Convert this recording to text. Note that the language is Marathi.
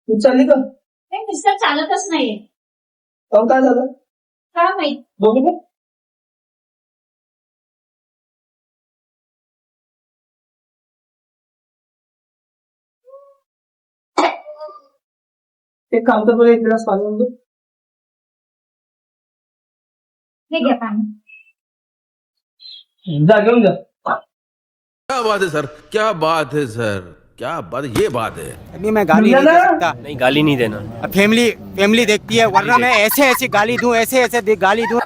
तू चालली का? नाही मिस्टर चालतच नाहीये. काहून काय झालं? काय माहित. बघू ना. एक काम कर, बरं एक गिलास पाणी आणून दे. हे घ्या पाणी. जा घेऊन जा. क्या बात है सर, क्या बात है सर, क्या बात, ये बात है। अभी मैं गाली नहीं दे सकता। नहीं गाली नहीं देना। फैमिली फैमिली देखती है, वरना मैं ऐसे ऐसे गाली दूं, ऐसे ऐसे गाली दूं।